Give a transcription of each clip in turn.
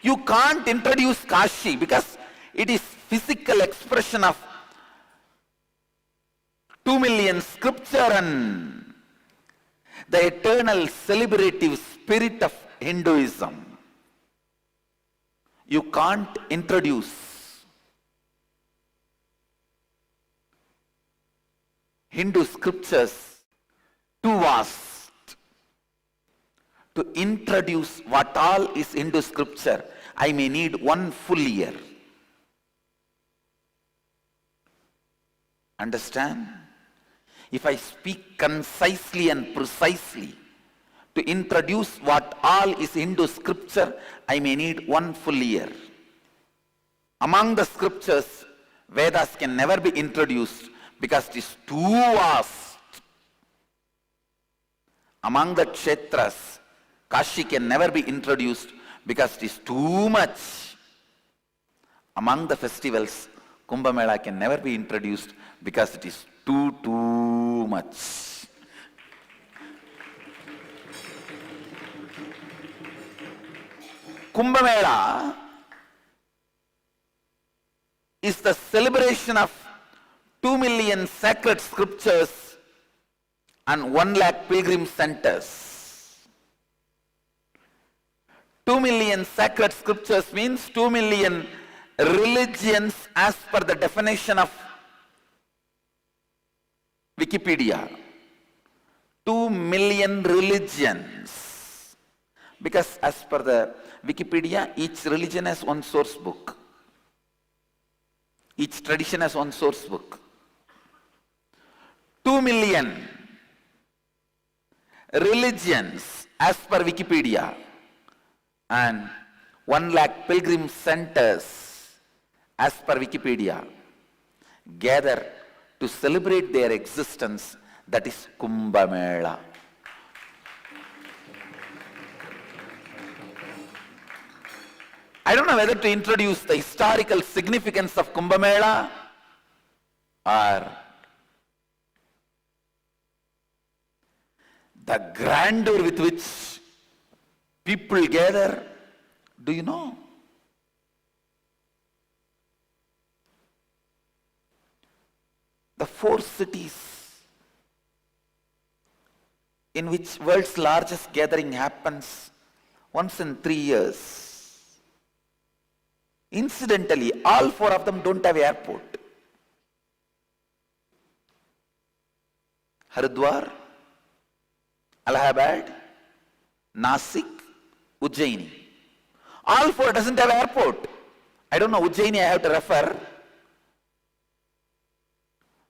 You can't introduce Kashi because it is physical expression of 2 million scripture and the eternal celebrative spirit of Hinduism. You can't introduce Hindu scriptures too vast. To introduce what all is Hindu scripture, I may need 1 full year. Understand? If I speak concisely and precisely to introduce what all is Hindu scripture, I may need 1 full year. Among the scriptures, Vedas can never be introduced because it is too vast. Among the Kshetras, Kashi can never be introduced because it is too much. Among the festivals, Kumbh Mela can never be introduced because it is too much. Kumbh Mela is the celebration of 2 million sacred scriptures and 1 lakh pilgrim centers. 2 million sacred scriptures means 2 million religions as per the definition of Wikipedia. 2 million religions. Because as per the Wikipedia, each religion has 1 source book. Each tradition has 1 source book. 2 million religions as per Wikipedia and 1 lakh pilgrim centers as per Wikipedia gather to celebrate their existence, that is Kumbh Mela. I don't know whether to introduce the historical significance of Kumbh Mela or the grandeur with which people gather. Do you know? The 4 cities in which world's largest gathering happens once in 3 years. Incidentally, all 4 of them don't have airport. Haridwar, Allahabad, Nasik, Ujjaini. All 4 doesn't have airport. I don't know, Ujjaini I have to refer.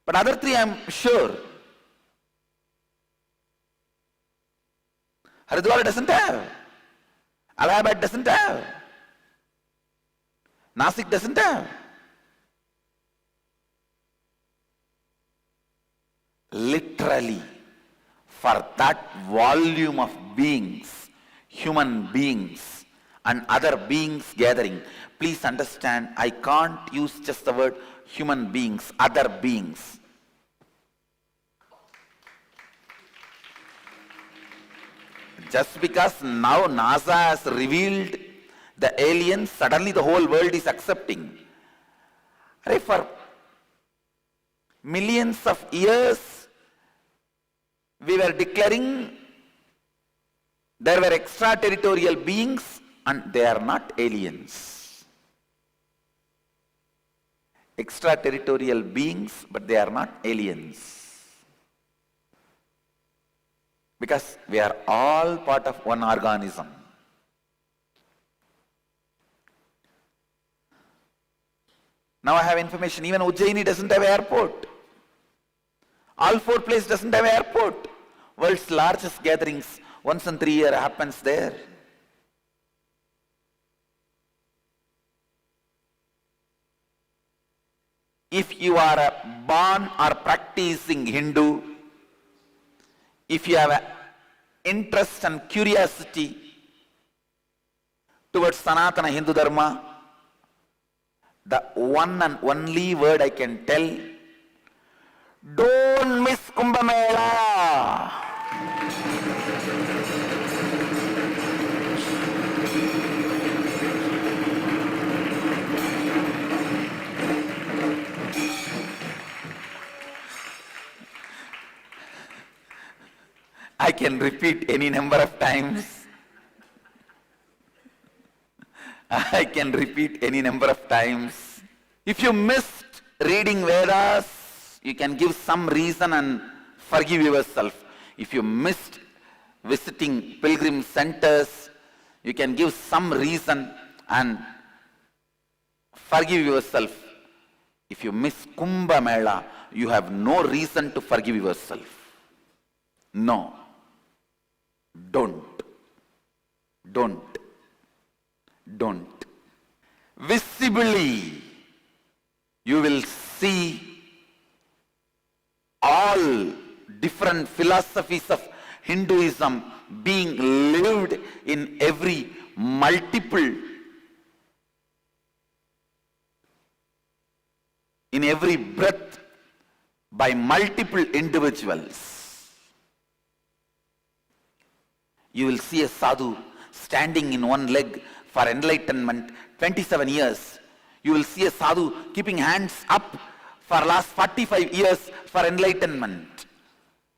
But other 3 I am sure. Haridwar doesn't have. Allahabad doesn't have. Nasik doesn't have. Literally, for that volume of beings, human beings and other beings gathering, please understand, I can't use just the word human beings, other beings. Just because now NASA has revealed the aliens, suddenly the whole world is accepting. For millions of years, we were declaring there were extraterritorial beings and they are not aliens. Extraterritorial beings, but they are not aliens. Because we are all part of one organism. Now I have information, even Ujjaini doesn't have airport. All 4 places doesn't have airport. World's largest gatherings once in 3 years happens there. If you are a born or practicing Hindu, if you have an interest and curiosity towards Sanatana Hindu Dharma, the one and only word I can tell, don't miss Kumbh Mela. can repeat any number of times. I can repeat any number of times. If you missed reading Vedas, you can give some reason and forgive yourself. If you missed visiting pilgrim centers, you can give some reason and forgive yourself. If you miss Kumbh Mela, you have no reason to forgive yourself. No. Don't. Visibly, you will see all different philosophies of Hinduism being lived in every breath by multiple individuals. You will see a sadhu standing in one leg for enlightenment 27 years. You will see a sadhu keeping hands up for last 45 years for enlightenment.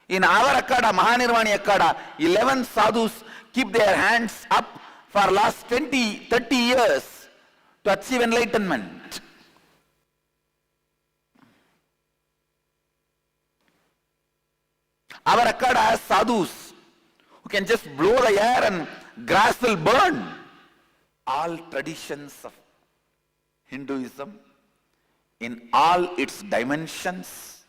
In our Akada, Mahanirvani Akada, 11 sadhus keep their hands up for last 20, 30 years to achieve enlightenment. Our Akada has sadhus who can just blow the air and grass will burn. All traditions of Hinduism, in all its dimensions,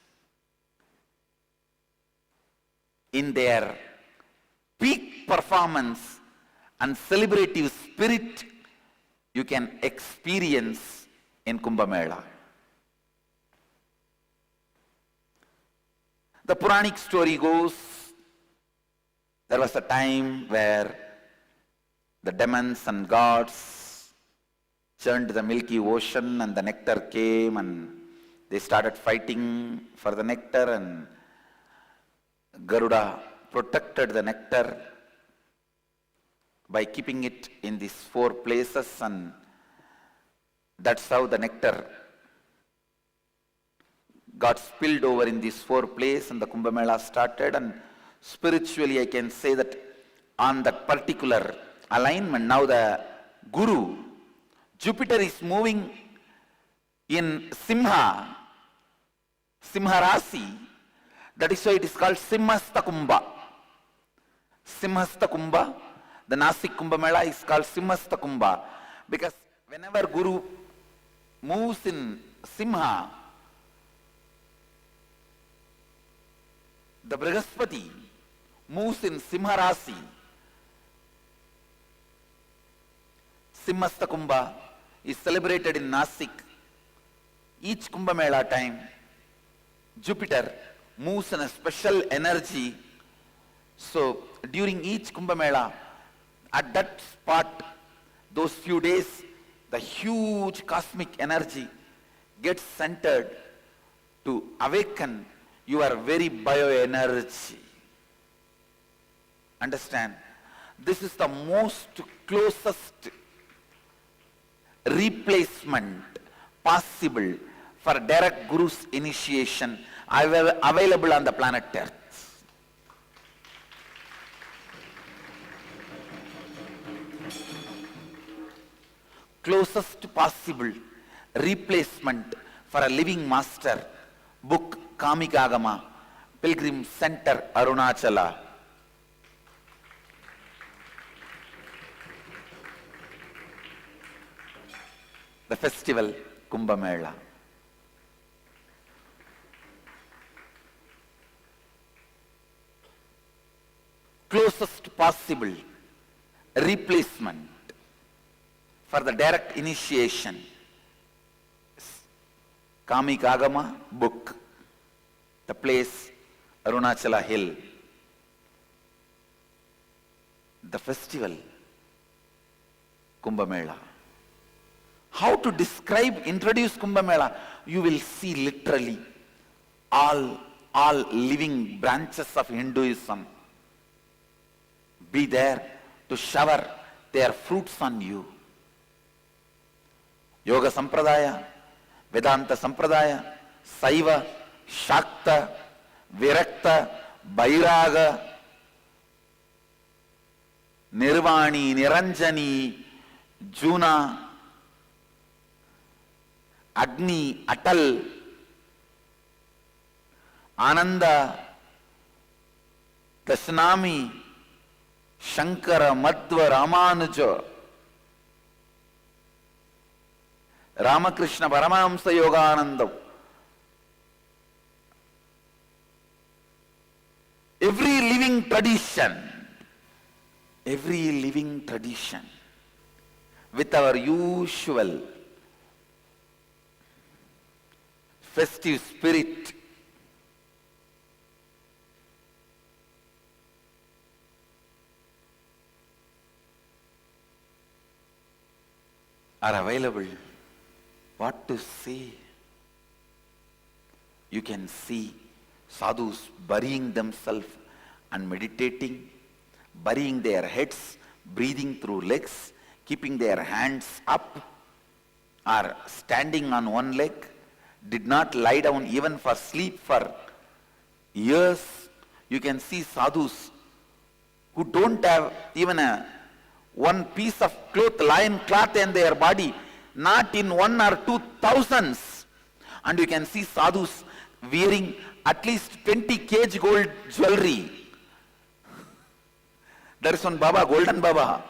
in their peak performance and celebrative spirit, you can experience in Kumbh Mela. The Puranic story goes, there was a time where the demons and gods churned the milky ocean and the nectar came and they started fighting for the nectar, and Garuda protected the nectar by keeping it in these 4 places, and that's how the nectar got spilled over in these 4 places and the Kumbh Mela started. And spiritually I can say that on that particular alignment, now the Guru, Jupiter is moving in Simha Rasi. That is why it is called Simhastha Kumbha. Simhastha Kumbha, the Nasik Kumbh Mela is called Simhastha Kumbha, because whenever Guru moves in Simha, the Brihaspati moves in Simha Rasi. Simhastha Kumbha is celebrated in Nasik. Each Kumbh Mela time, Jupiter moves in a special energy. So during each Kumbh Mela, at that spot, those few days, the huge cosmic energy gets centered to awaken your very bioenergy. Understand? This is the most closest replacement possible for direct Guru's initiation available on the planet Earth. Closest possible replacement for a living master. Book Kamikagama, Pilgrim Center, Arunachala. The festival Kumbh Mela. Closest possible replacement for the direct initiation. Kamikagama book, the place Arunachala Hill. The festival Kumbh Mela. How to describe, introduce Kumbh Mela? You will see literally all living branches of Hinduism be there to shower their fruits on you. Yoga Sampradaya, Vedanta Sampradaya, Saiva, Shakta, Virakta, Vairaga, Nirvani, Niranjani, Juna, Agni, Atal, Ananda, Dashanami, Shankara, Madhva, Ramanuja, Ramakrishna, Paramahamsa Yogananda. Every living tradition with our usual festive spirit are available. What to say? You can see sadhus burying themselves and meditating, burying their heads, breathing through legs, keeping their hands up, or standing on one leg, did not lie down even for sleep for years. You can see sadhus who don't have even one piece of cloth, lion cloth in their body, not in 1 or 2 thousands. And you can see sadhus wearing at least 20 kg gold jewelry. There is one Baba, Golden Baba.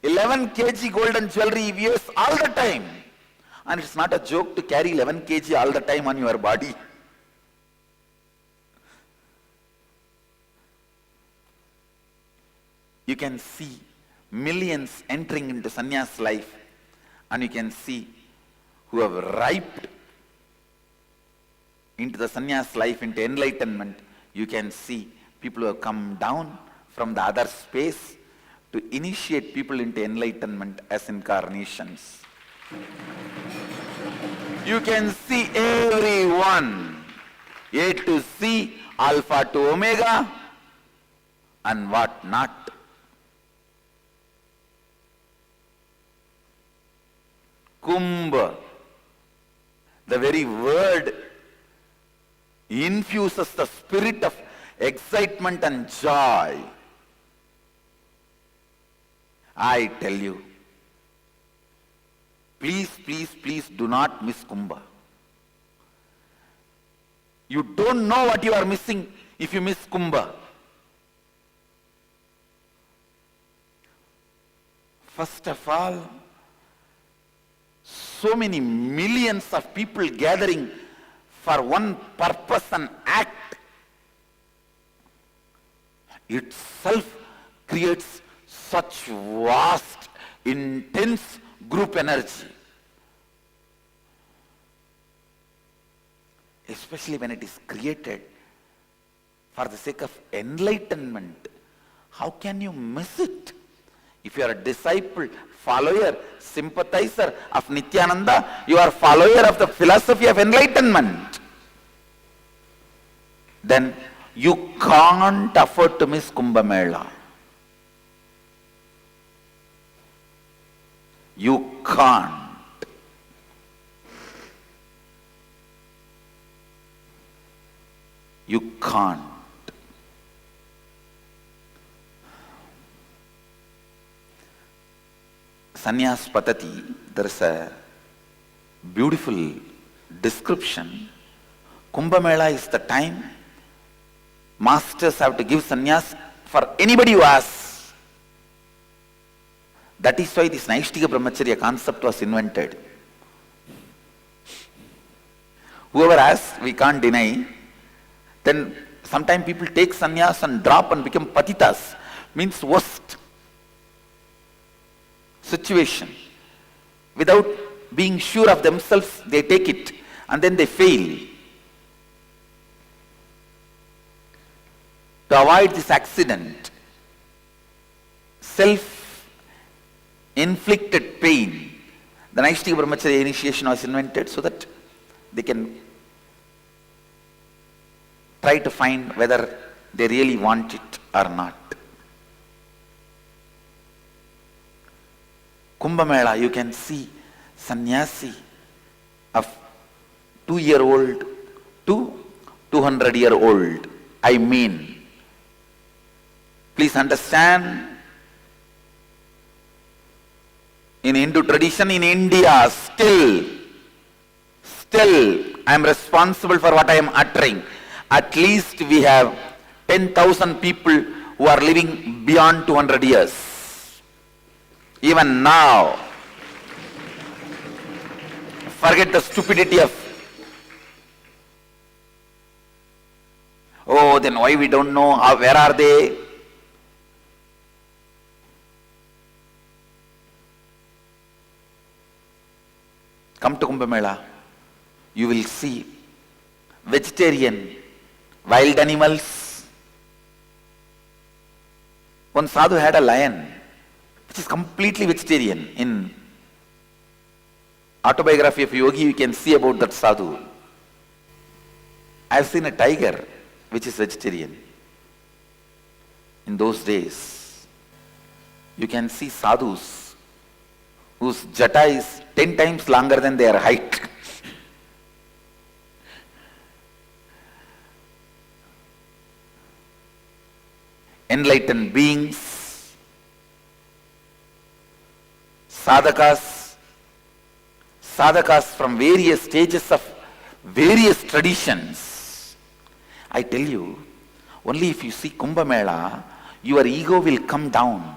11 kg golden jewelry he wears all the time. And it's not a joke to carry 11 kg all the time on your body. You can see millions entering into sannyas life, and you can see who have arrived into the sannyas life, into enlightenment. You can see people who have come down from the other space to initiate people into enlightenment as incarnations. You can see everyone, A to C, Alpha to Omega, and what not. Kumbha, the very word infuses the spirit of excitement and joy. I tell you, please, please, please do not miss Kumbha. You don't know what you are missing if you miss Kumbha. First of all, so many millions of people gathering for one purpose and act itself creates such vast, intense group energy. Especially when it is created for the sake of enlightenment. How can you miss it? If you are a disciple, follower, sympathizer of Nityananda, you are follower of the philosophy of enlightenment. Then you can't afford to miss Kumbh Mela. You can't. You can't. Sannyas Patati, there is a beautiful description. Kumbh Mela is the time masters have to give sannyas for anybody who asks. That is why this Naishtika Brahmacharya concept was invented. Whoever asks, we can't deny. Then sometimes people take sannyas and drop and become patitas, means worst situation. Without being sure of themselves, they take it and then they fail. To avoid this accident, self-inflicted pain, the Naishtika Brahmacharya initiation was invented so that they can try to find whether they really want it or not. Kumbh Mela, you can see sannyasi of 2-year-old to 200-year-old. I mean, Please understand, in Hindu tradition in India, still I am responsible for what I am uttering. At least we have 10,000 people who are living beyond 200 years. Even now, forget the stupidity of, oh, then why we don't know, where are they? Come to Kumbh Mela, you will see vegetarian, wild animals. One sadhu had a lion, which is completely vegetarian. In autobiography of Yogi, you can see about that sadhu. I have seen a tiger, which is vegetarian. In those days, you can see sadhus whose jata is 10 times longer than their height. Enlightened beings, sadhakas from various stages of various traditions. I tell you, only if you see Kumbh Mela, your ego will come down.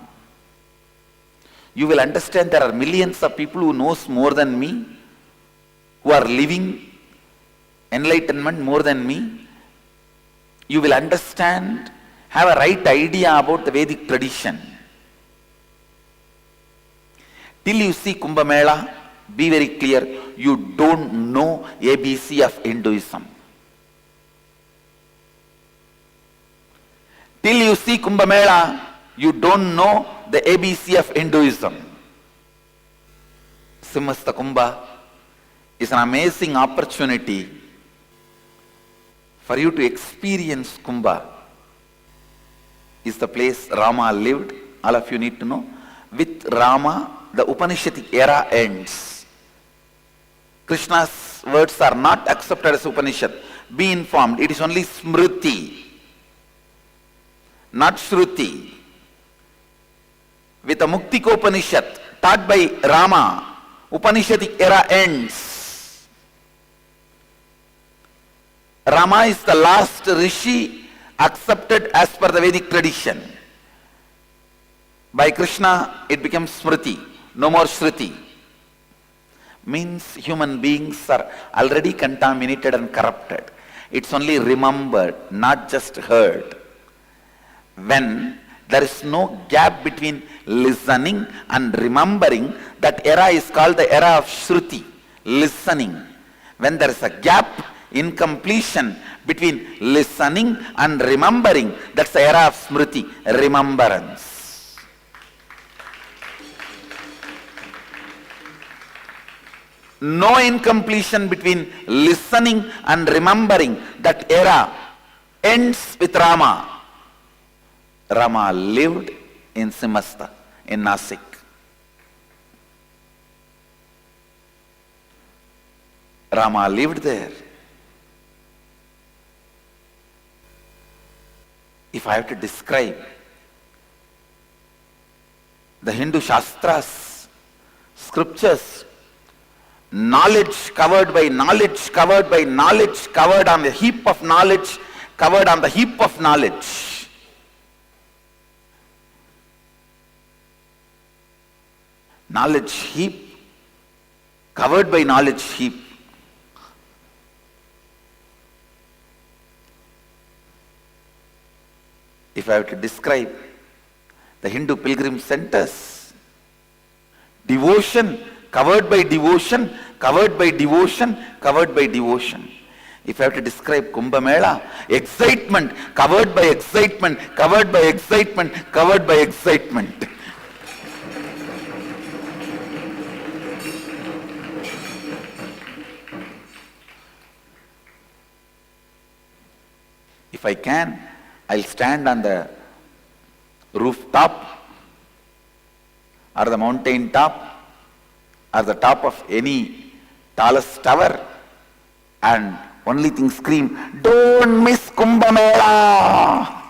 You will understand there are millions of people who knows more than me, who are living enlightenment more than me. You will understand, have a right idea about the Vedic tradition. Till you see Kumbh Mela, be very clear, you don't know ABC of Hinduism. Till you see Kumbh Mela, you don't know the ABC of Hinduism. Simhastha Kumbha is an amazing opportunity for you to experience Kumbha. Is the place Rama lived. All of you need to know. With Rama, the Upanishadic era ends. Krishna's words are not accepted as Upanishad. Be informed, it is only Smriti, not Shruti. With the Muktikopanishad taught by Rama, Upanishadic era ends. Rama is the last rishi accepted as per the Vedic tradition. By Krishna, it becomes Smriti, no more Shruti. Means human beings are already contaminated and corrupted. It's only remembered, not just heard. When there is no gap between listening and remembering, that era is called the era of Shruti, listening. When there is a gap, incompletion between listening and remembering, that's the era of Smriti, remembrance. No incompletion between listening and remembering, that era ends with Rama. Rama lived in Simhastha, in Nasik. Rama lived there. If I have to describe the Hindu Shastras, scriptures, knowledge covered by knowledge, covered by knowledge, covered on the heap of knowledge, covered on the heap of knowledge. Knowledge heap, covered by knowledge heap. If I have to describe the Hindu pilgrim centers, devotion, covered by devotion, covered by devotion, covered by devotion. If I have to describe Kumbh Mela, excitement, covered by excitement, covered by excitement, covered by excitement. If I can, I'll stand on the rooftop or the mountain top or the top of any tallest tower and only thing scream, "Don't miss Kumbh Mela!"